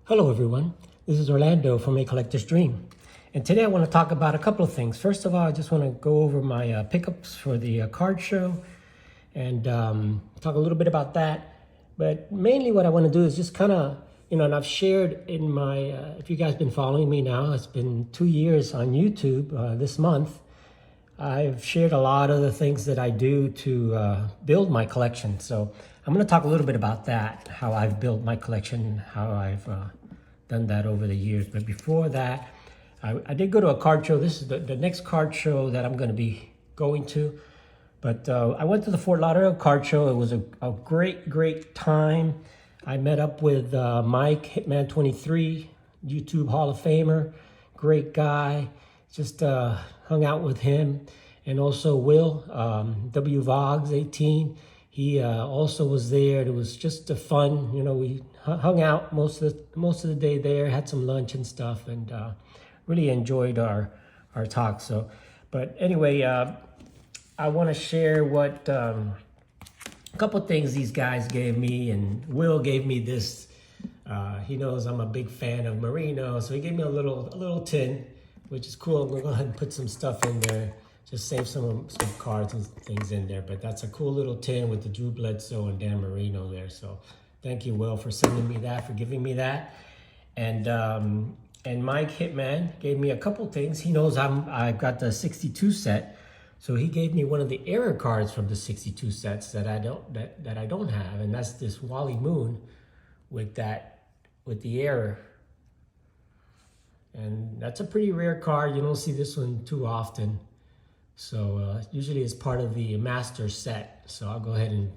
Hello everyone, this is Orlando from A Collector's Dream. And today I want to talk about a couple of things. First of all, I just want to go over my pickups for the card show and talk a little bit about that. But mainly what I want to do is just kind of, and I've shared in my, if you guys been following me now, it's been 2 years on YouTube this month. I've shared a lot of the things that I do to build my collection. So I'm going to talk a little bit about that, how I've built my collection, how I've done that over the years. But before that, I did go to a card show. This is the next card show that I'm going to be going to. But I went to the Fort Lauderdale card show. It was a great time. I met up with Mike, Hitman23, YouTube Hall of Famer, great guy. Just hung out with him, and also Will, W Vogs 18. He also was there. It was just a fun, we hung out most of the day there, had some lunch and stuff, and really enjoyed our talk. So, but anyway, I want to share what a couple things these guys gave me, and Will gave me this. He knows I'm a big fan of Merino, so he gave me a little tin, which is cool. I'm gonna go ahead and put some stuff in there, just save some cards and things in there. But that's a cool little tin with the Drew Bledsoe and Dan Marino there. So thank you, Will, for sending me that, for giving me that. And Mike Hitman gave me a couple things. He knows I've got the 62 set, so he gave me one of the error cards from the 62 sets that I don't have, and that's this Wally Moon with the error. And that's a pretty rare card. You don't see this one too often. So usually it's part of the master set. So I'll go ahead and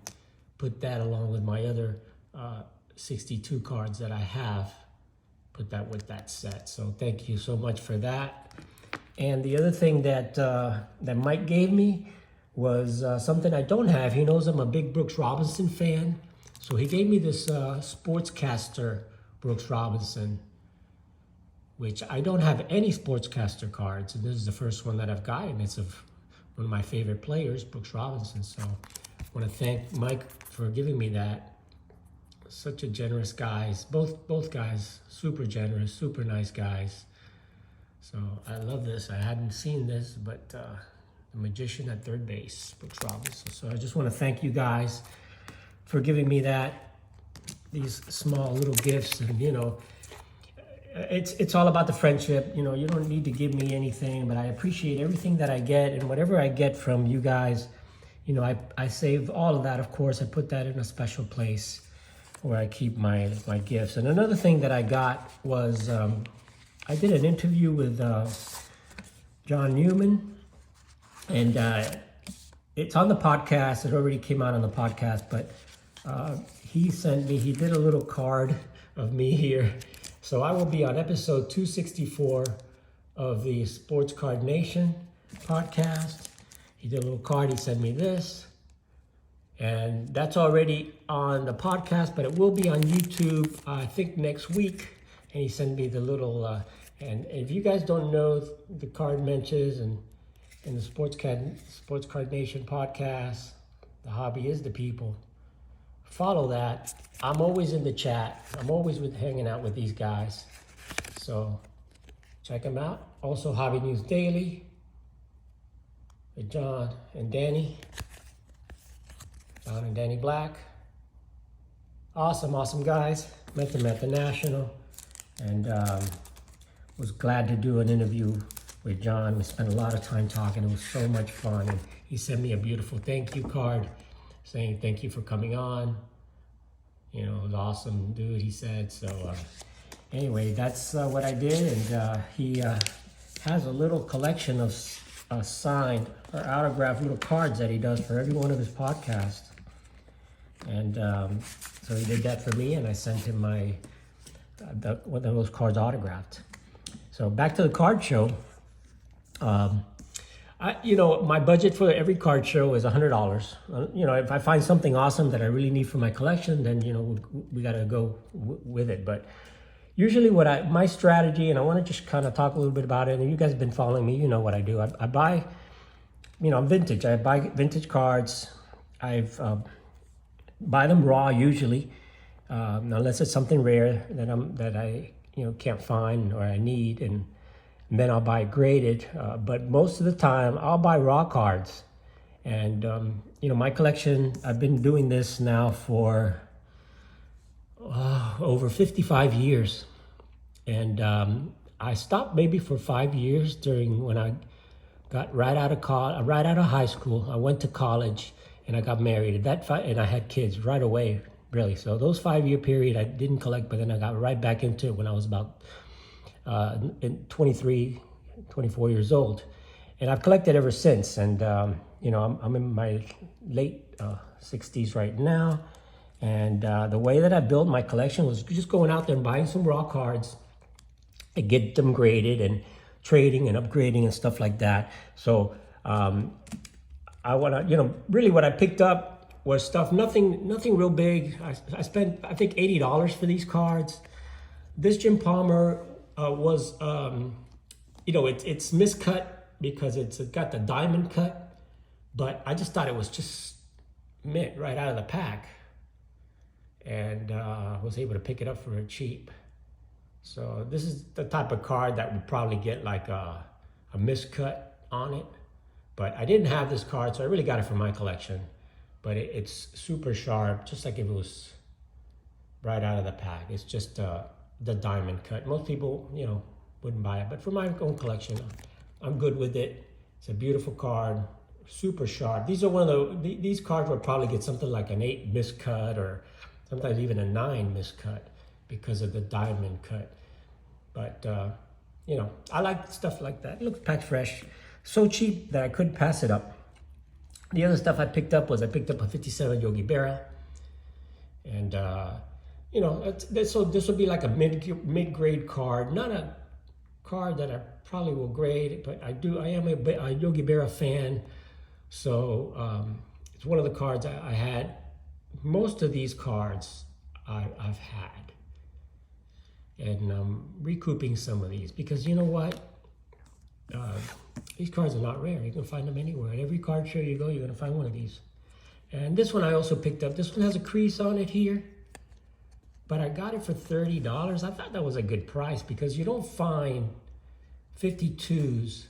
put that along with my other 62 cards that I have. Put that with that set. So thank you so much for that. And the other thing that Mike gave me was something I don't have. He knows I'm a big Brooks Robinson fan. So he gave me this Sportscaster Brooks Robinson, which I don't have any Sportscaster cards. And this is the first one that I've gotten. It's of one of my favorite players, Brooks Robinson. So I want to thank Mike for giving me that. Such a generous guys. Both guys, super generous, super nice guys. So I love this. I hadn't seen this, but the Magician at third base, Brooks Robinson. So I just want to thank you guys for giving me that, these small little gifts. And it's all about the friendship. You don't need to give me anything, but I appreciate everything that I get, and whatever I get from you guys, I save all of that. Of course, I put that in a special place where I keep my gifts. And another thing that I got was I did an interview with John Newman, and it's on the podcast. It already came out on the podcast, but he did a little card of me here. So I will be on episode 264 of the Sports Card Nation podcast. He did a little card. He sent me this. And that's already on the podcast, but it will be on YouTube, I think, next week. And he sent me the little, and if you guys don't know the card mentions and the Sports Card Nation podcast, the hobby is the people. Follow that. I'm always in the chat. I'm always hanging out with these guys. So check them out. Also, Hobby News Daily with John and Danny. John and Danny Black. Awesome guys. Met them at the National, and was glad to do an interview with John. We spent a lot of time talking. It was so much fun. And he sent me a beautiful thank you card saying thank you for coming on. It was awesome, dude, he said. So anyway, that's what I did. And he has a little collection of signed or autographed little cards that he does for every one of his podcasts. And so he did that for me, and I sent him my one of those cards autographed. So back to the card show. My budget for every card show is $100. If I find something awesome that I really need for my collection, then we got to go with it. But usually, my strategy, and I want to just kind of talk a little bit about it. And you guys have been following me, you know what I do. I buy, I'm vintage. I buy vintage cards. I've buy them raw usually. unless it's something rare that I can't find or I need, and then I'll buy graded. But most of the time, I'll buy raw cards. And my collection, I've been doing this now for over 55 years. And I stopped maybe for 5 years during when I got right out of high school. I went to college and I got married. And I had kids right away, really. So those 5 year period, I didn't collect, but then I got right back into it when I was about 23, 24 years old. And I've collected ever since. And I'm in my late 60s right now. And the way that I built my collection was just going out there and buying some raw cards and get them graded and trading and upgrading and stuff like that. So I want to, really what I picked up was stuff, nothing real big. I spent, I think, $80 for these cards. This Jim Palmer was, it's miscut because it's got the diamond cut, but I just thought it was just mint right out of the pack. And was able to pick it up for cheap. So this is the type of card that would probably get like a miscut on it. But I didn't have this card, so I really got it for my collection. But it's super sharp, just like if it was right out of the pack. It's just the diamond cut. Most people, wouldn't buy it. But for my own collection, I'm good with it. It's a beautiful card, super sharp. These are these cards would probably get something like an 8 miscut or sometimes even a 9 miscut because of the diamond cut. But, I like stuff like that. It looks packed fresh. So cheap that I couldn't pass it up. The other stuff I picked up a 57 Yogi Berra. And, so this would be like a mid-grade card. Not a card that I probably will grade, but I am a Yogi Berra fan. So it's one of the cards I had. Most of these cards I've had. And I'm recouping some of these because you know what? These cards are not rare. You can find them anywhere. At every card show you go, you're going to find one of these. And this one I also picked up. This one has a crease on it here. But I got it for $30. I thought that was a good price because you don't find 52s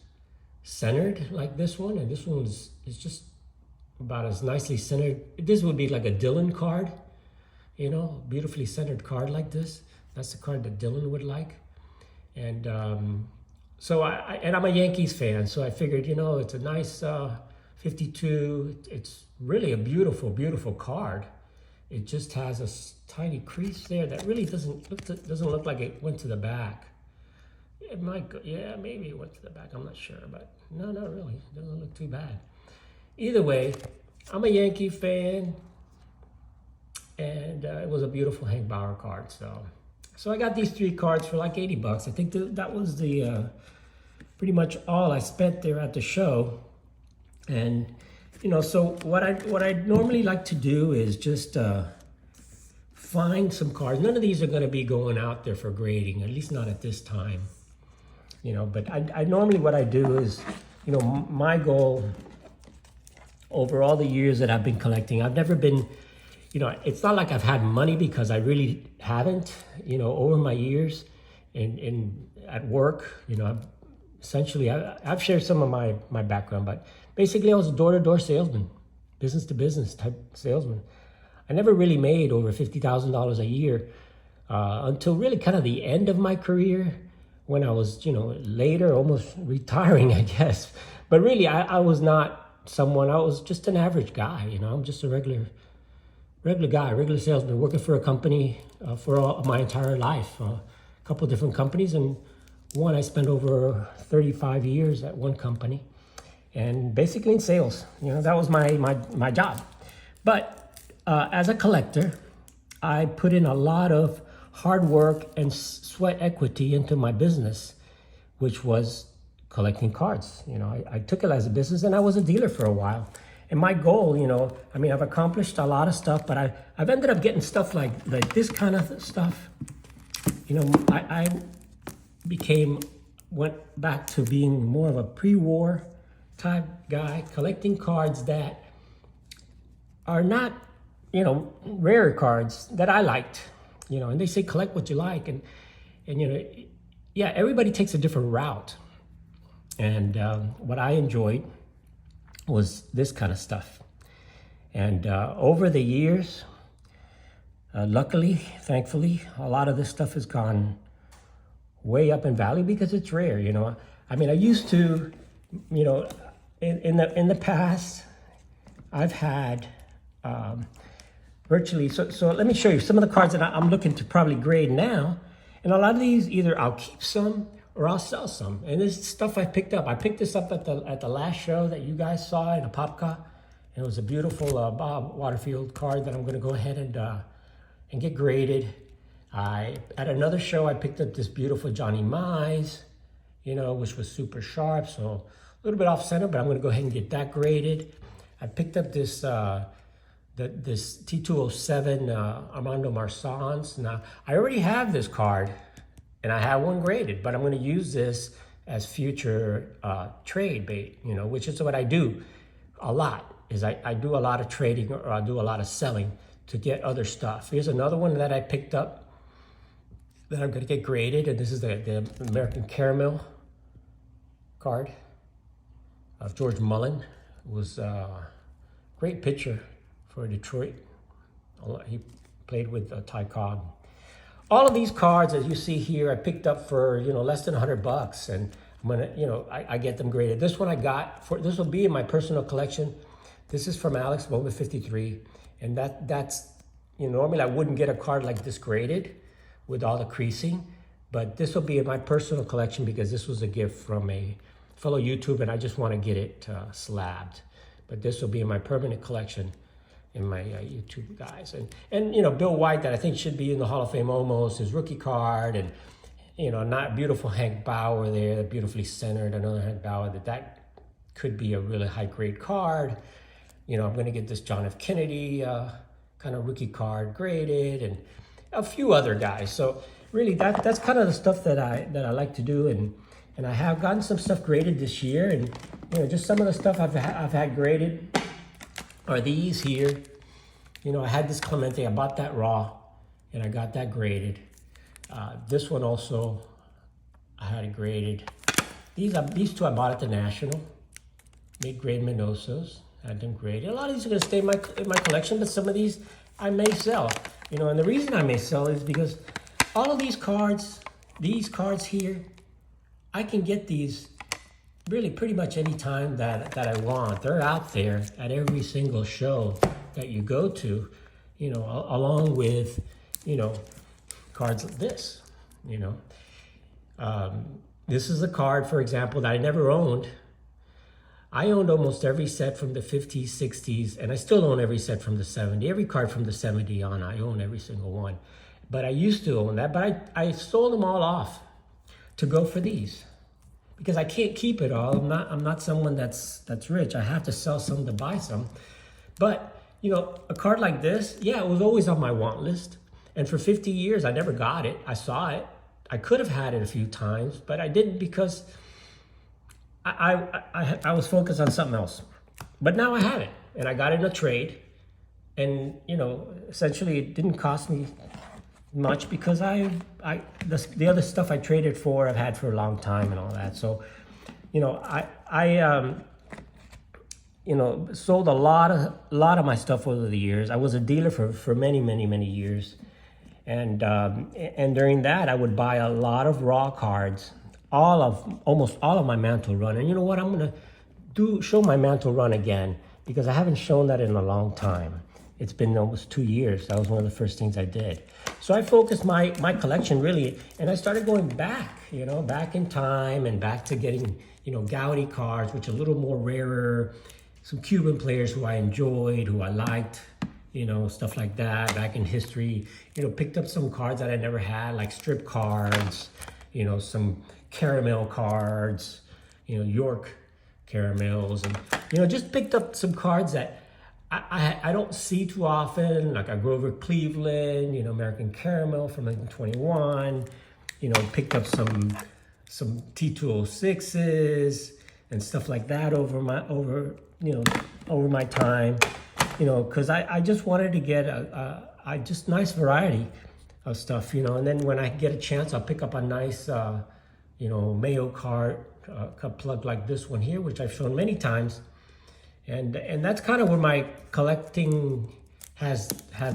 centered like this one. And this one is just about as nicely centered. This would be like a Dylan card, beautifully centered card like this. That's the card that Dylan would like. And so I'm a Yankees fan, so I figured, it's a nice 52. It's really a beautiful, beautiful card. It just has a tiny crease there that really doesn't look like it went to the back. It might go, yeah, maybe it went to the back. I'm not sure, but no, not really. It doesn't look too bad. Either way, I'm a Yankee fan, and it was a beautiful Hank Bauer card. So I got these 3 cards for like $80. I think that was the pretty much all I spent there at the show. And so what I normally like to do is just find some cards. None of these are going to be going out there for grading, at least not at this time. But I normally what I do is, my goal over all the years that I've been collecting, I've never been, it's not like I've had money because I really haven't, over my years in at work, I've shared some of my background, but basically I was a door-to-door salesman, business-to-business type salesman. I never really made over $50,000 a year until really kind of the end of my career when I was, later, almost retiring, I guess. But really, I was not someone, I was just an average guy, I'm just a regular guy, regular salesman, working for a company for my entire life, a couple of different companies, and one I spent over 35 years at one company, and basically in sales. That was my job. But as a collector, I put in a lot of hard work and sweat equity into my business, which was collecting cards. I took it as a business, and I was a dealer for a while. And my goal, I've accomplished a lot of stuff, but I've ended up getting stuff like this kind of stuff. I went back to being more of a pre-war type guy, collecting cards that are not rarer cards that I liked, and they say collect what you like. And yeah, everybody takes a different route. And what I enjoyed was this kind of stuff. And over the years, luckily, thankfully, a lot of this stuff has gone way up in value because it's rare. I mean, I used to, in the past, I've had virtually. So let me show you some of the cards that I'm looking to probably grade now. And a lot of these, either I'll keep some or I'll sell some. And this is stuff I picked up. I picked this up at the last show that you guys saw in a Popka. And it was a beautiful Bob Waterfield card that I'm going to go ahead and get graded. At another show, I picked up this beautiful Johnny Mize, which was super sharp. So a little bit off center, but I'm going to go ahead and get that graded. I picked up this this T207 Armando Marsans. Now, I already have this card, and I have one graded, but I'm going to use this as future trade bait, which is what I do a lot, is I do a lot of trading, or I do a lot of selling to get other stuff. Here's another one that I picked up that I'm going to get graded, and this is the American Caramel card of George Mullen. It was a great pitcher for Detroit. He played with Ty Cobb. All of these cards, as you see here, I picked up for less than $100, and I'm gonna I get them graded. This one I got this will be in my personal collection. This is from Alex Moment 53, and that's normally I wouldn't get a card like this graded with all the creasing, but this will be in my personal collection because this was a gift from a fellow YouTuber, and I just want to get it slabbed. But this will be in my permanent collection in my YouTube guys. And Bill White, that I think should be in the Hall of Fame almost, his rookie card, and not beautiful Hank Bauer there, beautifully centered, another Hank Bauer, that could be a really high grade card. I'm gonna get this John F. Kennedy kind of rookie card graded, and a few other guys. So really that's kind of the stuff that I like to do, and I have gotten some stuff graded this year, and just some of the stuff I've had graded are these here. I had this Clemente, I bought that raw, and I got that graded. This one also, I had it graded. These two I bought at the National, mid-grade Minosos, had them graded. A lot of these are gonna stay in my collection, but some of these I may sell. And the reason I may sell is because all of these cards here, I can get these really pretty much any time that I want. They're out there at every single show that you go to, along with, cards like this, This is a card, for example, that I never owned. I owned almost every set from the 50s, 60s, and I still own every set from the 70s. Every card from the 70 on, I own every single one. But I used to own that, but I sold them all off to go for these, because I can't keep it all. I'm not someone that's rich. I have to sell some to buy some. But a card like this, yeah, it was always on my want list. And for 50 years, I never got it. I saw it. I could have had it a few times, but I didn't because I was focused on something else. But now I have it, and I got it in a trade. And essentially, it didn't cost me much because the other stuff I traded for, I've had for a long time and all that. So, I sold a lot of my stuff over the years. I was a dealer for many, many, many years, and during that I would buy a lot of raw cards, almost all of my mantle run. And you know what? I'm gonna show my mantle run again because I haven't shown that in a long time. It's been almost 2 years. That was one of the first things I did. So I focused my collection really, and I started going back, back in time and back to getting, Gaudy cards, which are a little more rarer, some Cuban players who I enjoyed, who I liked, stuff like that, back in history. Picked up some cards that I never had, like strip cards, some caramel cards, York caramels, and, just picked up some cards that I don't see too often, like a Grover Cleveland, American Caramel from 1921, picked up some T206s and stuff like that over my time. because I just wanted to get a just nice variety of stuff, and then when I get a chance, I'll pick up a nice, Mayo card plug like this one here, which I've shown many times. And that's kind of where my collecting has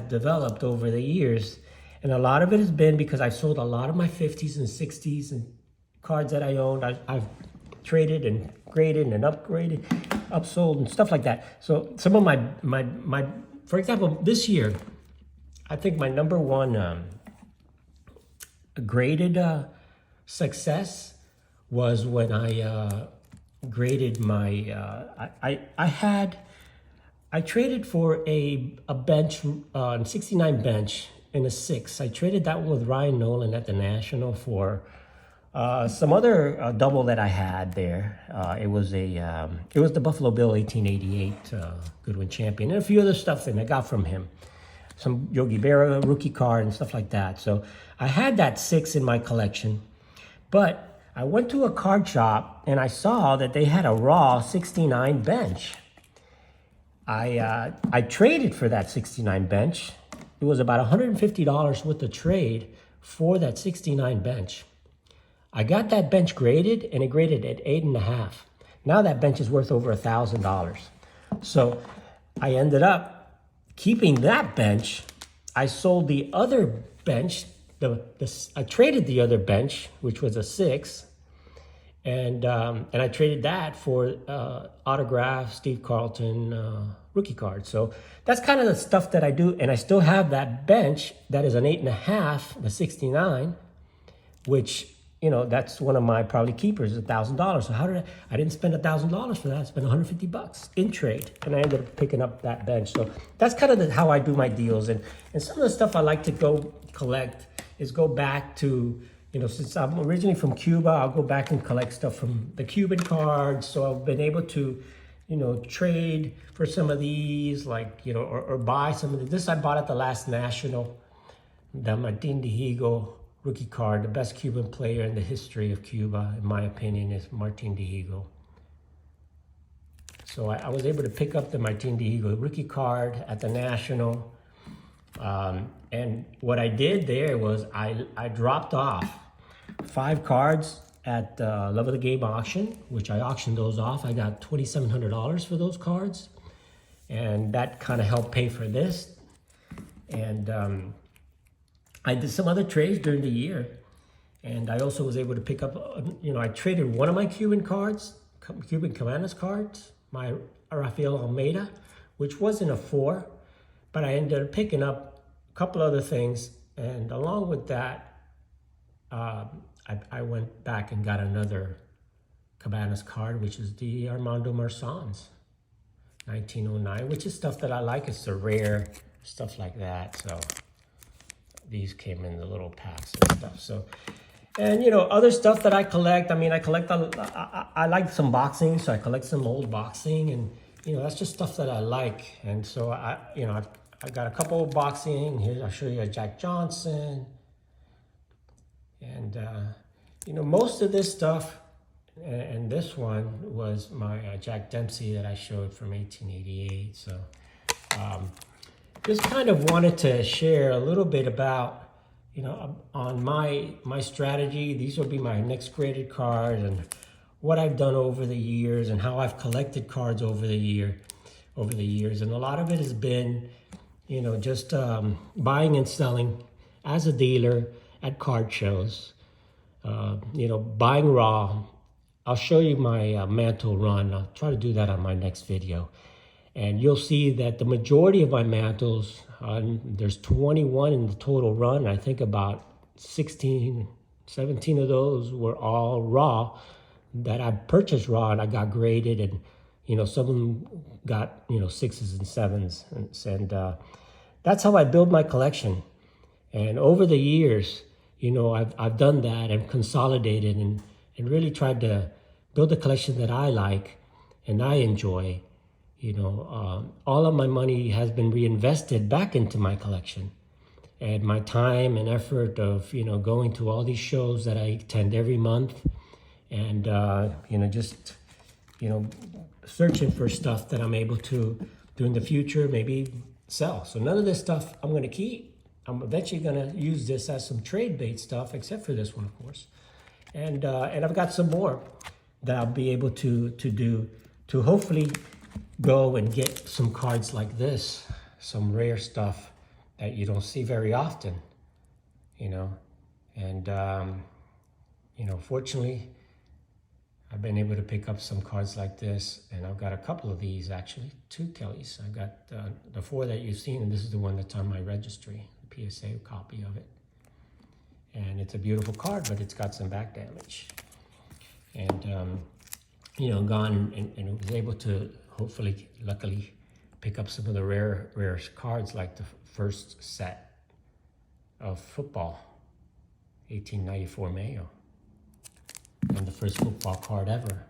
developed over the years. And a lot of it has been because I've sold a lot of my 50s and 60s and cards that I owned. I've traded and graded and upgraded, upsold and stuff like that. So some of my for example, this year, I think my number one graded success was when I graded my, I traded for a bench, 69 bench in a 6. I traded that one with Ryan Nolan at the National for some other double that I had there. It was the Buffalo Bill 1888 Goodwin champion, and a few other stuff that I got from him. Some Yogi Berra rookie card and stuff like that. So I had that 6 in my collection, but I went to a card shop and I saw that they had a raw 69 bench. I traded for that 69 bench. It was about $150 worth of trade for that 69 bench. I got that bench graded, and it graded at 8.5. Now that bench is worth over $1,000. So I ended up keeping that bench. I sold the other bench. I traded the other bench, which was a 6, and I traded that for autograph Steve Carlton rookie card. So that's kind of the stuff that I do, and I still have that bench that is an 8.5, the 69, which that's one of my probably keepers, $1,000. So how did I didn't spend $1,000 for that. I spent $150 in trade, and I ended up picking up that bench. So that's kind of how I do my deals. And some of the stuff I like to go collect is go back to, since I'm originally from Cuba, I'll go back and collect stuff from the Cuban cards. So I've been able to, trade for some of these, like, or buy some of this. This I bought at the last National, the Martin Dihigo rookie card. The best Cuban player in the history of Cuba, in my opinion, is Martin Dihigo. So I was able to pick up the Martin Dihigo rookie card at the National. And what I did there was I dropped off 5 cards at Love of the Game auction, which I auctioned those off. I got $2,700 for those cards. And that kind of helped pay for this. And I did some other trades during the year, and I also was able to pick up, I traded one of my Cuban cards, Cuban Cabanas cards, my Rafael Almeida, which wasn't a 4, but I ended up picking up a couple other things, and along with that, I went back and got another Cabanas card, which is the Armando Marsans, 1909, which is stuff that I like. It's a rare stuff like that, so these came in the little packs and stuff. So, and other stuff that I collect. I mean, I like some boxing, so I collect some old boxing, and that's just stuff that I like. And so I got a couple of boxing here. I'll show you a Jack Johnson, and most of this stuff, and this one was my Jack Dempsey that I showed from 1888. So. Just kind of wanted to share a little bit about, on my strategy. These will be my next graded cards and what I've done over the years and how I've collected cards over the years. And a lot of it has been, just buying and selling as a dealer at card shows. Buying raw. I'll show you my mantle run. I'll try to do that on my next video. And you'll see that the majority of my mantles, there's 21 in the total run. I think about 16, 17 of those were all raw that I purchased raw, and I got graded, and some of them got 6s and 7s, and that's how I build my collection. And over the years, I've done that and consolidated and really tried to build a collection that I like and I enjoy. All of my money has been reinvested back into my collection, and my time and effort of, going to all these shows that I attend every month, and, just, searching for stuff that I'm able to in the future, maybe sell. So none of this stuff I'm going to keep. I'm eventually going to use this as some trade bait stuff, except for this one, of course. And I've got some more that I'll be able to do to hopefully go and get some cards like this, some rare stuff that you don't see very often, you know. And, you know, fortunately, I've been able to pick up some cards like this, and I've got a couple of these, actually, 2 Kellys. I've got the 4 that you've seen, and this is the one that's on my registry, the PSA copy of it. And it's a beautiful card, but it's got some back damage. And, you know, gone and was able to hopefully, luckily, pick up some of the rare cards, like the first set of football, 1894 Mayo. And the first football card ever,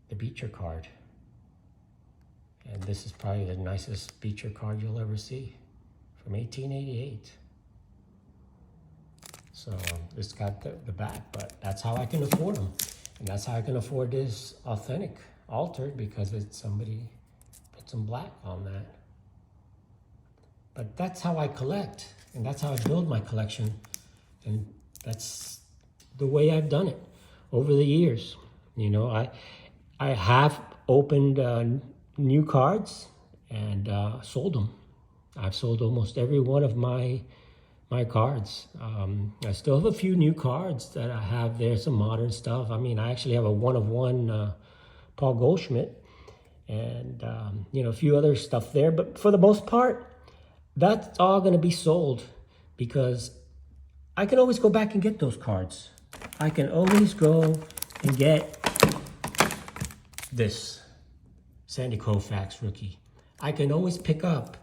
the Beecher card. And this is probably the nicest Beecher card you'll ever see, from 1888. So it's got the back, but that's how I can afford them. And that's how I can afford this authentic, altered, because it's somebody put some black on that. But that's how I collect, and that's how I build my collection. And that's the way I've done it over the years. You know, I have opened new cards and sold them. I've sold almost every one of my cards. I still have a few new cards that I have there, some modern stuff. I mean, I actually have a 1-of-1 Paul Goldschmidt and, you know, a few other stuff there. But for the most part, that's all going to be sold, because I can always go back and get those cards. I can always go and get this Sandy Koufax rookie. I can always pick up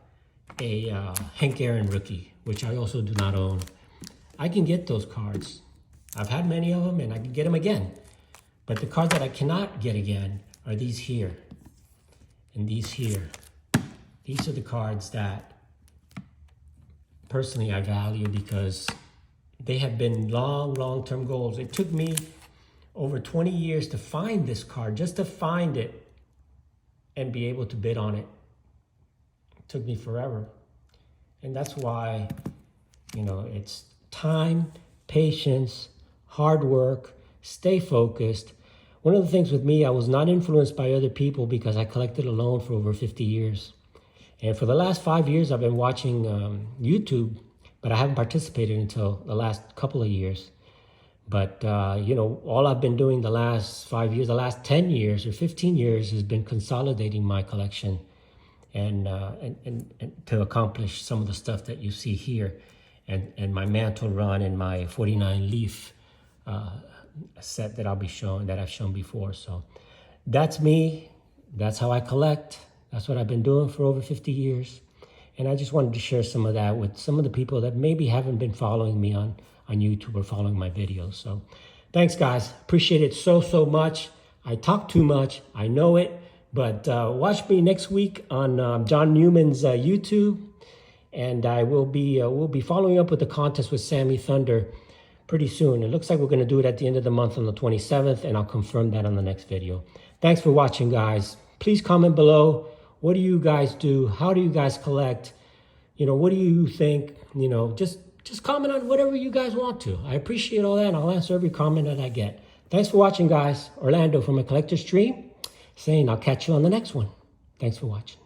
a Hank Aaron rookie, which I also do not own. I can get those cards. I've had many of them, and I can get them again. But the cards that I cannot get again are these here and these here. These are the cards that personally I value, because they have been long-term goals. It took me over 20 years to find this card, just to find it and be able to bid on it. It took me forever. And that's why, you know, it's time, patience, hard work, stay focused. One of the things with me, I was not influenced by other people, because I collected alone for over 50 years. And for the last 5 years, I've been watching YouTube, but I haven't participated until the last couple of years. But, you know, all I've been doing the last 5 years, the last 10 years or 15 years has been consolidating my collection and to accomplish some of the stuff that you see here. And my mantle run and my 49 leaf set that I'll be showing, that I've shown before. So that's me. That's how I collect. That's what I've been doing for over 50 years. And I just wanted to share some of that with some of the people that maybe haven't been following me on YouTube or following my videos. So thanks, guys. Appreciate it so much. I talk too much. I know it. But watch me next week on John Newman's YouTube. And I will be we'll be following up with the contest with Sammy Thunder pretty soon. It looks like we're going to do it at the end of the month on the 27th. And I'll confirm that on the next video. Thanks for watching, guys. Please comment below. What do you guys do? How do you guys collect? You know, what do you think? You know, just comment on whatever you guys want to. I appreciate all that, and I'll answer every comment that I get. Thanks for watching, guys. Orlando from A Collector's Dream, saying I'll catch you on the next one. Thanks for watching.